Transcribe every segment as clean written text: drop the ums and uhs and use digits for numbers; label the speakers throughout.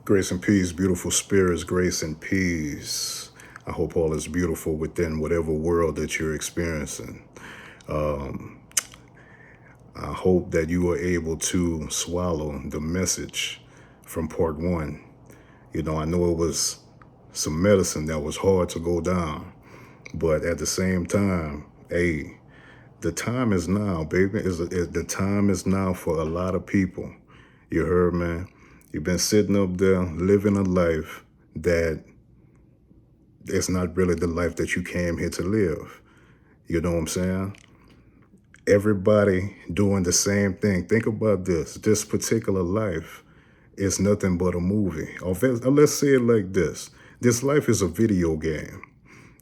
Speaker 1: Grace and peace, beautiful spirits, grace and peace. I hope all is beautiful within whatever world that you're experiencing. I hope that you are able to swallow the message from part one. I know it was some medicine that was hard to go down, but at the same time, hey, the time is now, baby. The time is now for a lot of people. You heard, man? You've been sitting up there living a life that it's not really the life that you came here to live. You know what I'm saying? Everybody doing the same thing. Think about this. This particular life is nothing but a movie. Or let's say it like this. This life is a video game.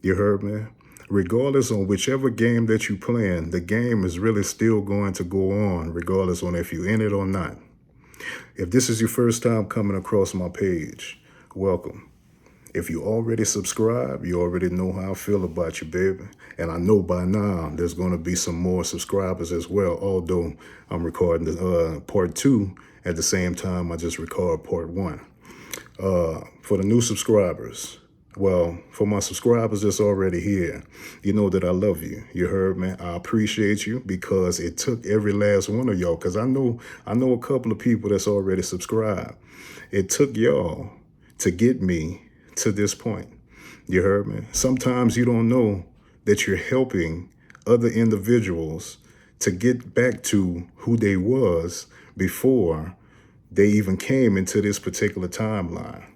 Speaker 1: You heard me? Regardless on whichever game that you playing, the game is really still going to go on, regardless on if you in it or not. If this is your first time coming across my page, welcome. If you already subscribe, you already know how I feel about you, baby. And I know by now there's going to be some more subscribers as well, although I'm recording the part two at the same time I just record part one. For the new subscribers, well, for my subscribers that's already here, you know that I love you. You heard me? I appreciate you because it took every last one of y'all, because I know a couple of people that's already subscribed. It took y'all to get me to this point. You heard me? Sometimes you don't know that you're helping other individuals to get back to who they was before they even came into this particular timeline.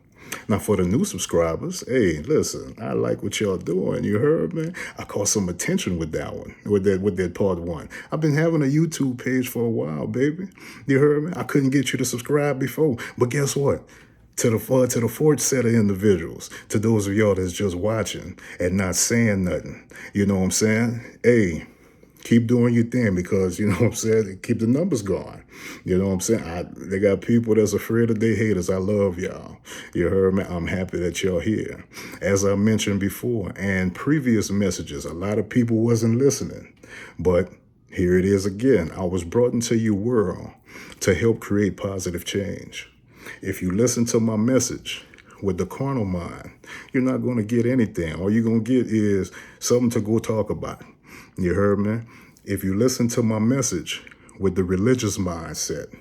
Speaker 1: Now, for the new subscribers, hey, listen, I like what y'all doing. You heard me? I caught some attention with that one, with that part one. I've been having a YouTube page for a while, baby. You heard me? I couldn't get you to subscribe before, but guess what? To the fourth set of individuals, to those of y'all that's just watching and not saying nothing, you know what I'm saying? Hey, keep doing your thing because, you know what I'm saying, keep the numbers going. You know what I'm saying? They got people that's afraid of their haters. I love y'all. You heard me? I'm happy that y'all here. As I mentioned before and previous messages, a lot of people wasn't listening. But here it is again. I was brought into your world to help create positive change. If you listen to my message with the carnal mind, you're not going to get anything. All you're going to get is something to go talk about. You heard me? If you listen to my message with the religious mindset,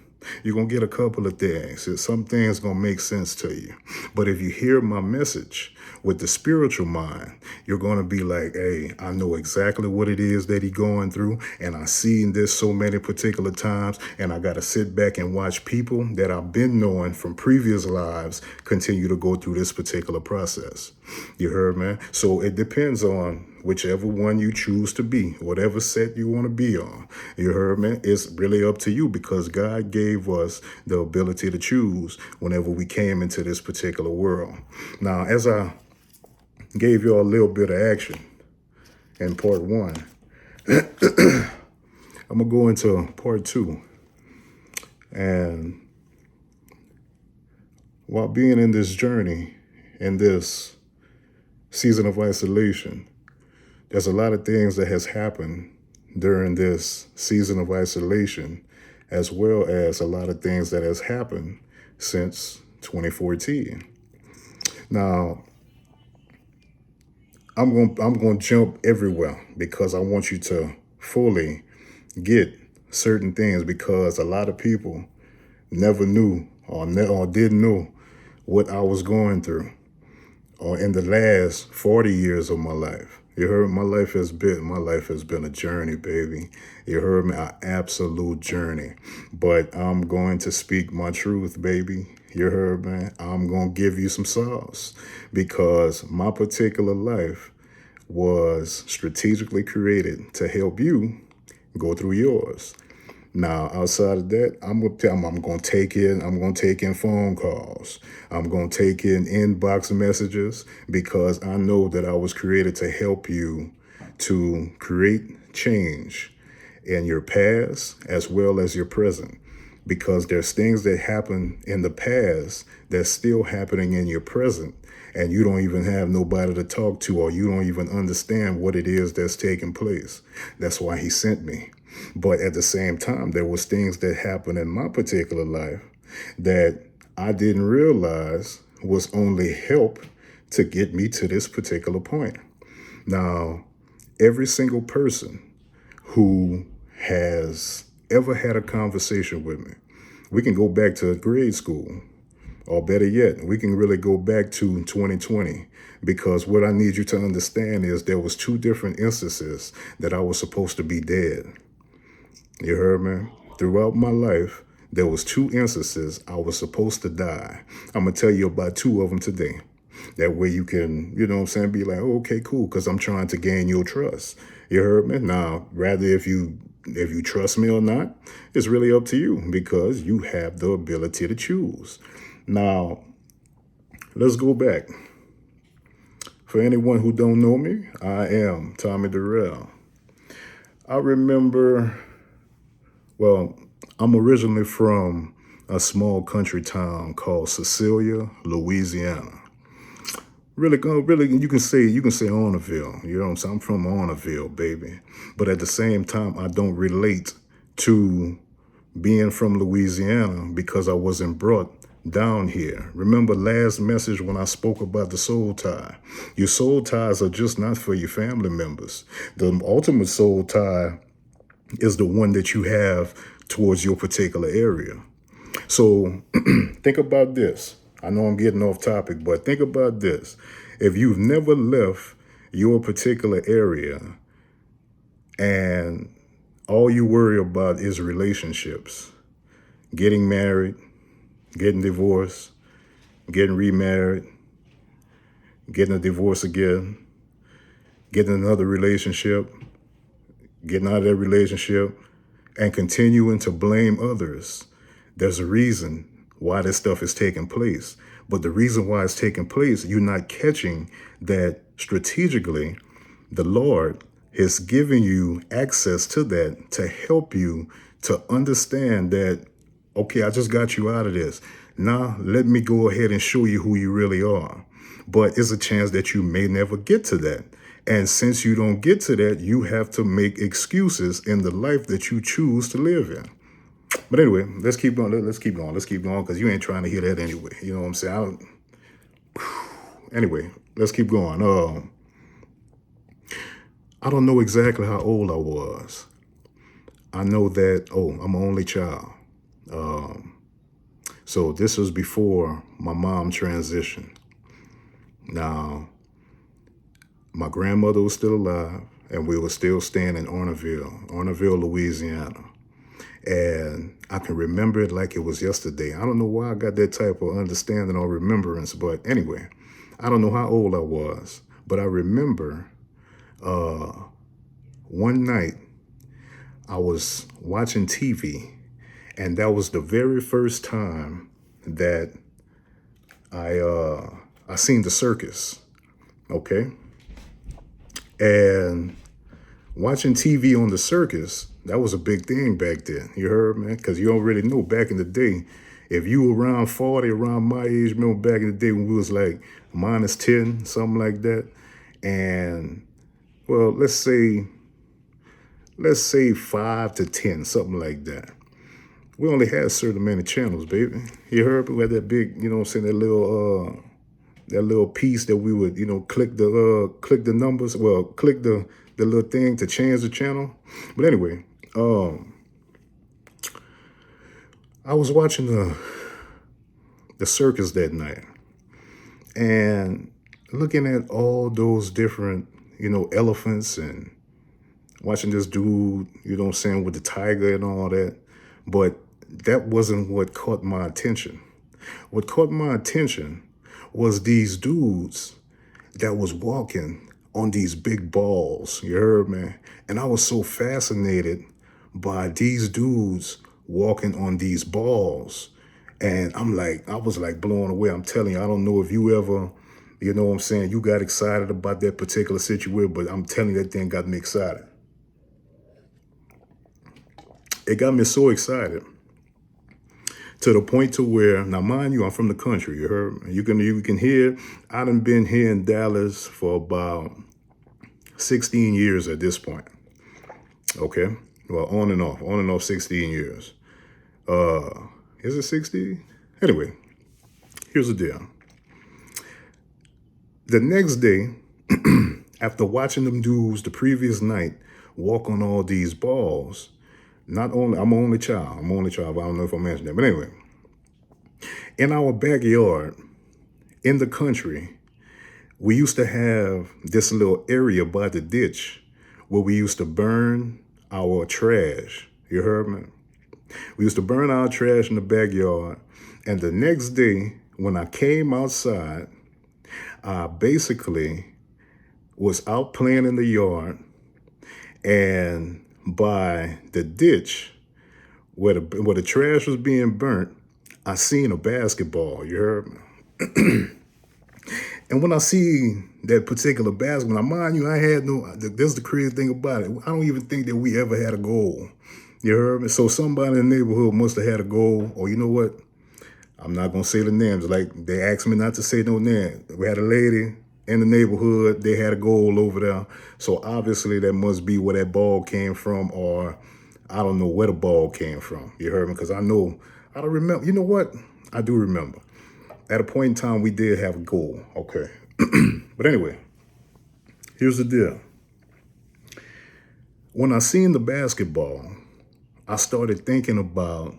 Speaker 1: you're going to get a couple of things. Some things going to make sense to you. But if you hear my message with the spiritual mind, you're going to be like, hey, I know exactly what it is that he's going through. And I've seen this so many particular times. And I got to sit back and watch people that I've been knowing from previous lives continue to go through this particular process. You heard, man? So it depends on whichever one you choose to be, whatever set you want to be on. You heard me? It's really up to you because God gave us the ability to choose whenever we came into this particular world. Now, as I gave you a little bit of action in part one, I'm going to go into part two. And while being in this journey, in this season of isolation, there's a lot of things that has happened during this season of isolation, as well as a lot of things that has happened since 2014. Now, I'm going to jump everywhere because I want you to fully get certain things because a lot of people never knew or didn't know what I was going through or in the last 40 years of my life. You heard my life has been a journey, baby. You heard me, an absolute journey. But I'm going to speak my truth, baby. You heard me? I'm going to give you some sauce because my particular life was strategically created to help you go through yours. Now, outside of that, I'm going to take in phone calls. I'm going to take in inbox messages because I know that I was created to help you to create change in your past as well as your present. Because there's things that happen in the past that's still happening in your present, and you don't even have nobody to talk to, or you don't even understand what it is that's taking place. That's why he sent me. But at the same time, there was things that happened in my particular life that I didn't realize was only help to get me to this particular point. Now, every single person who has ever had a conversation with me, we can go back to grade school, or better yet, we can really go back to 2020, because what I need you to understand is there was two different instances that I was supposed to be dead. You heard me? Throughout my life, there was two instances I was supposed to die. I'm going to tell you about two of them today. That way you can, you know what I'm saying, be like, oh, okay, cool, because I'm trying to gain your trust. You heard me? Now, rather if you trust me or not, it's really up to you, because you have the ability to choose. Now, let's go back. For anyone who don't know me, I am Tommy Durrell. I remember, well, I'm originally from a small country town called Cecilia, Louisiana. Really, you can say Orneville. You know what I'm saying? I'm from Orneville, baby. But at the same time, I don't relate to being from Louisiana because I wasn't brought down here. Remember last message when I spoke about the soul tie? Your soul ties are just not for your family members. The ultimate soul tie is the one that you have towards your particular area. So think about this. I know I'm getting off topic, but think about this. If you've never left your particular area and all you worry about is relationships, getting married, getting divorced, getting remarried, getting a divorce again, getting another relationship, getting out of that relationship, and continuing to blame others, there's a reason why this stuff is taking place. But the reason why it's taking place, you're not catching that strategically, the Lord is giving you access to that to help you to understand that, okay, I just got you out of this. Now, let me go ahead and show you who you really are. But it's a chance that you may never get to that. And since you don't get to that, you have to make excuses in the life that you choose to live in. But anyway, let's keep going. Let's keep going, because you ain't trying to hear that anyway. You know what I'm saying? Anyway, let's keep going. I don't know exactly how old I was. I know that, I'm an only child. So this was before my mom transitioned. Now, my grandmother was still alive, and we were still staying in Orneville, Louisiana. And I can remember it like it was yesterday. I don't know why I got that type of understanding or remembrance, but anyway, I don't know how old I was, but I remember one night I was watching TV, and that was the very first time that I seen the circus, okay? And watching TV on the circus, that was a big thing back then. You heard, man? Because you already know back in the day, if you were around 40, around my age, remember back in the day when we was like -10, something like that. And, well, let's say 5 to 10, something like that. We only had a certain amount of channels, baby. You heard me? We had that big, you know what I'm saying, that little piece that we would, click the numbers, well, click the little thing to change the channel. But anyway, I was watching the circus that night and looking at all those different, elephants, and watching this dude, you know what I'm saying, with the tiger and all that. But that wasn't what caught my attention. What caught my attention was these dudes that was walking on these big balls, you heard me? And I was so fascinated by these dudes walking on these balls. And I was like blown away. I'm telling you, I don't know if you ever, you know what I'm saying, you got excited about that particular situation, but I'm telling you, that thing got me excited. It got me so excited to the point to where, now mind you, I'm from the country, you heard? You can hear, I done been here in Dallas for about 16 years at this point. Okay? Well, on and off 16 years. Is it 16? Anyway, Here's the deal. The next day, after watching them dudes the previous night walk on all these balls, not only, I'm an only child. I don't know if I mentioned that. But anyway, in our backyard, in the country, we used to have this little area by the ditch where we used to burn our trash. You heard me? We used to burn our trash in the backyard. And the next day, when I came outside, I basically was out playing in the yard, and by the ditch where the trash was being burnt, I seen a basketball. You heard me? And when I see that particular basketball, now mind you, I had no, this is the crazy thing about it. I don't even think that we ever had a goal. You heard me? So somebody in the neighborhood must have had a goal, or you know what? I'm not going to say the names. Like, they asked me not to say no names. We had a lady in the neighborhood. They had a goal over there. So obviously that must be where that ball came from, or I don't know where the ball came from. You heard me? Because I don't remember. You know what? I do remember. At a point in time, we did have a goal. Okay. But anyway, here's the deal. When I seen the basketball, I started thinking about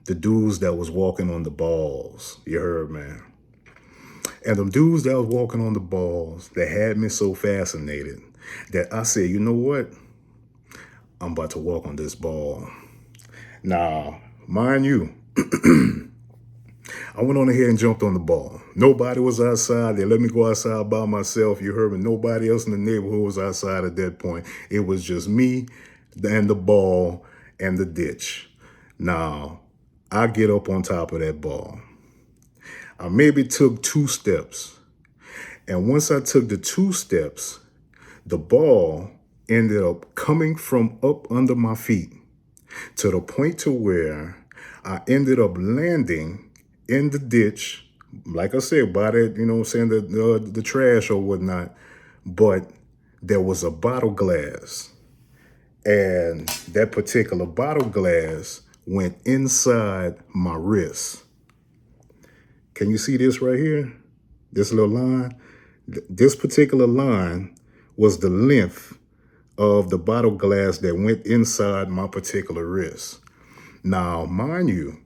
Speaker 1: the dudes that was walking on the balls. You heard, man? And them dudes that was walking on the balls, that had me so fascinated that I said, you know what? I'm about to walk on this ball. Now, mind you, I went on ahead and jumped on the ball. Nobody was outside. They let me go outside by myself. You heard me? Nobody else in the neighborhood was outside at that point. It was just me and the ball and the ditch. Now, I get up on top of that ball. I maybe took 2 steps. And once I took the 2 steps, the ball ended up coming from up under my feet to the point to where I ended up landing in the ditch, like I said, by that, you know what I'm saying, the trash or whatnot. But there was a bottle glass. And that particular bottle glass went inside my wrist. Can you see this right here? This little line? This particular line was the length of the bottle glass that went inside my particular wrist. Now, mind you,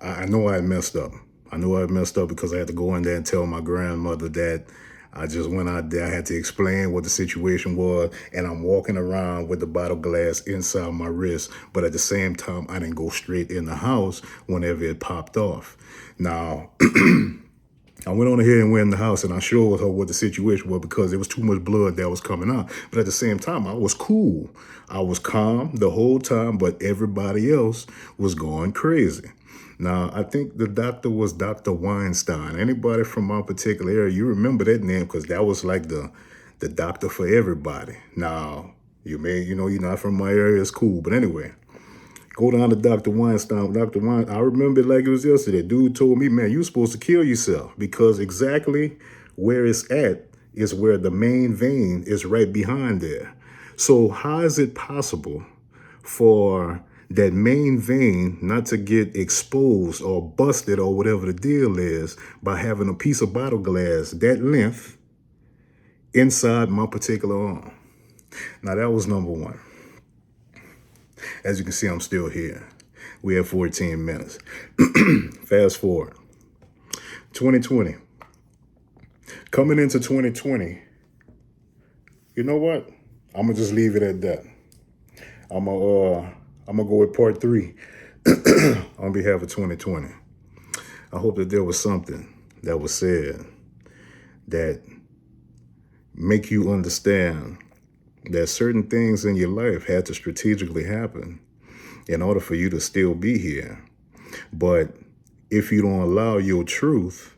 Speaker 1: I know I messed up. I know I messed up because I had to go in there and tell my grandmother that I just went out there. I had to explain what the situation was, and I'm walking around with the bottle glass inside my wrist. But at the same time, I didn't go straight in the house whenever it popped off. Now, I went on ahead and went in the house, and I showed her what the situation was because there was too much blood that was coming out. But at the same time, I was cool. I was calm the whole time, but everybody else was going crazy. Now, I think the doctor was Dr. Weinstein. Anybody from my particular area, you remember that name because that was like the doctor for everybody. Now, you're not from my area, it's cool. But anyway, go down to Dr. Weinstein. I remember it like it was yesterday. Dude told me, man, you're supposed to kill yourself because exactly where it's at is where the main vein is right behind there. So how is it possible for that main vein not to get exposed or busted or whatever the deal is by having a piece of bottle glass that length inside my particular arm? Now, that was number one. As you can see, I'm still here. We have 14 minutes. Fast forward. 2020. Coming into 2020, you know what? I'm going to just leave it at that. I'm going to go with part 3 on behalf of 2020. I hope that there was something that was said that make you understand that certain things in your life had to strategically happen in order for you to still be here. But if you don't allow your truth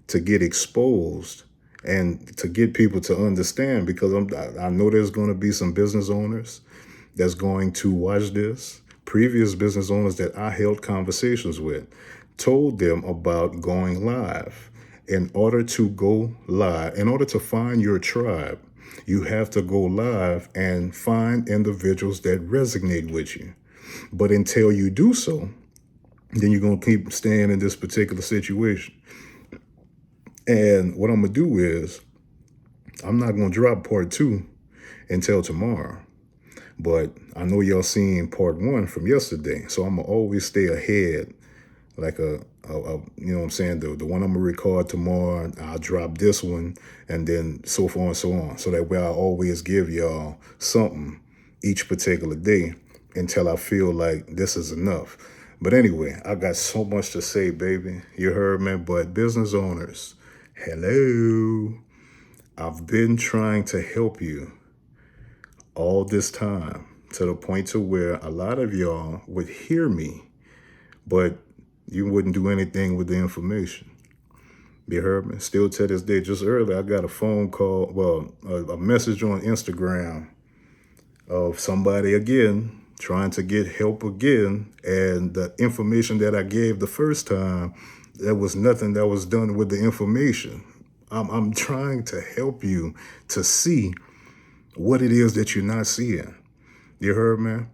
Speaker 1: to get exposed and to get people to understand, because I know there's going to be some business owners that's going to watch this. Previous business owners that I held conversations with told them about going live. In order to go live, in order to find your tribe, you have to go live and find individuals that resonate with you. But until you do so, then you're going to keep staying in this particular situation. And what I'm going to do is I'm not going to drop part 2 until tomorrow. But I know y'all seen part 1 from yesterday. So I'm going to always stay ahead. Like you know what I'm saying? The one I'm going to record tomorrow, I'll drop this one, and then so forth and so on. So that way I always give y'all something each particular day until I feel like this is enough. But anyway, I got so much to say, baby. You heard me? But business owners, hello. I've been trying to help you all this time to the point to where a lot of y'all would hear me, but you wouldn't do anything with the information. You heard me? Still to this day, just earlier, I got a phone call, well, a message on Instagram of somebody again trying to get help again. And the information that I gave the first time, there was nothing that was done with the information. I'm trying to help you to see what it is that you're not seeing. You heard me?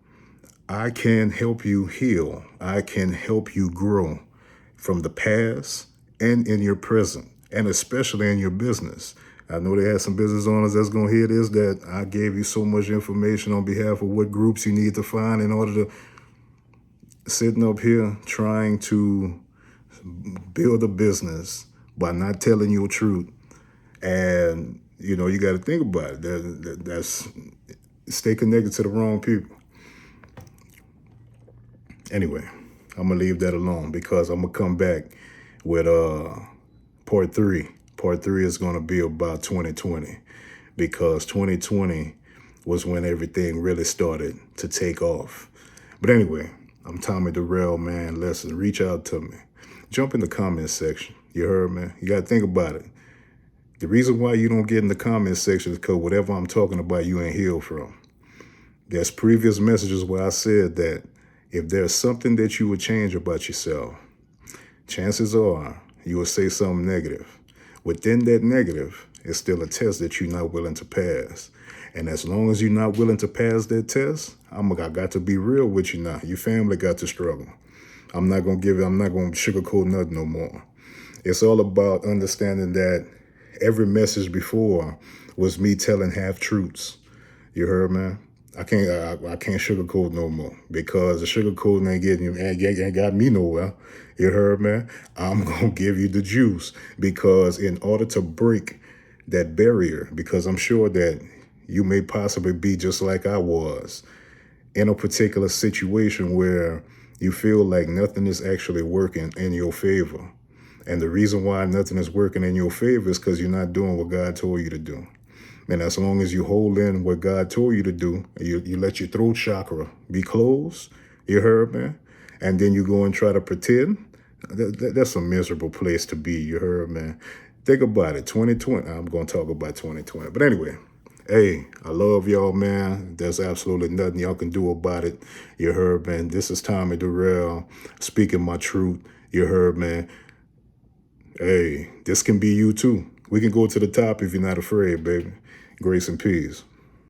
Speaker 1: I can help you heal. I can help you grow from the past and in your present, and especially in your business. I know they had some business owners that's going to hear this, that I gave you so much information on behalf of what groups you need to find in order to sitting up here trying to build a business by not telling you the truth. And, you know, you got to think about it. That's stay connected to the wrong people. Anyway, I'm going to leave that alone because I'm going to come back with part 3. Part 3 is going to be about 2020 because 2020 was when everything really started to take off. But anyway, I'm Tommy Durrell, man. Listen, reach out to me. Jump in the comment section. You heard me? You got to think about it. The reason why you don't get in the comment section is because whatever I'm talking about, you ain't healed from. There's previous messages where I said that if there's something that you would change about yourself, chances are you will say something negative. Within that negative is still a test that you're not willing to pass. And as long as you're not willing to pass that test, I got to be real with you now. Your family got to struggle. I'm not going to sugarcoat nothing no more. It's all about understanding that every message before was me telling half truths. You heard, man? I can't sugarcoat no more because the sugarcoating ain't got me nowhere. You heard, man? I'm going to give you the juice because in order to break that barrier, because I'm sure that you may possibly be just like I was in a particular situation where you feel like nothing is actually working in your favor. And the reason why nothing is working in your favor is because you're not doing what God told you to do. And as long as you hold in what God told you to do, you let your throat chakra be closed, you heard, man? And then you go and try to pretend, that's a miserable place to be, you heard, man? Think about it, 2020, I'm going to talk about 2020. But anyway, hey, I love y'all, man. There's absolutely nothing y'all can do about it, you heard, man? This is Tommy Durrell speaking my truth, you heard, man? Hey, this can be you too. We can go to the top if you're not afraid, baby. Grace and peace.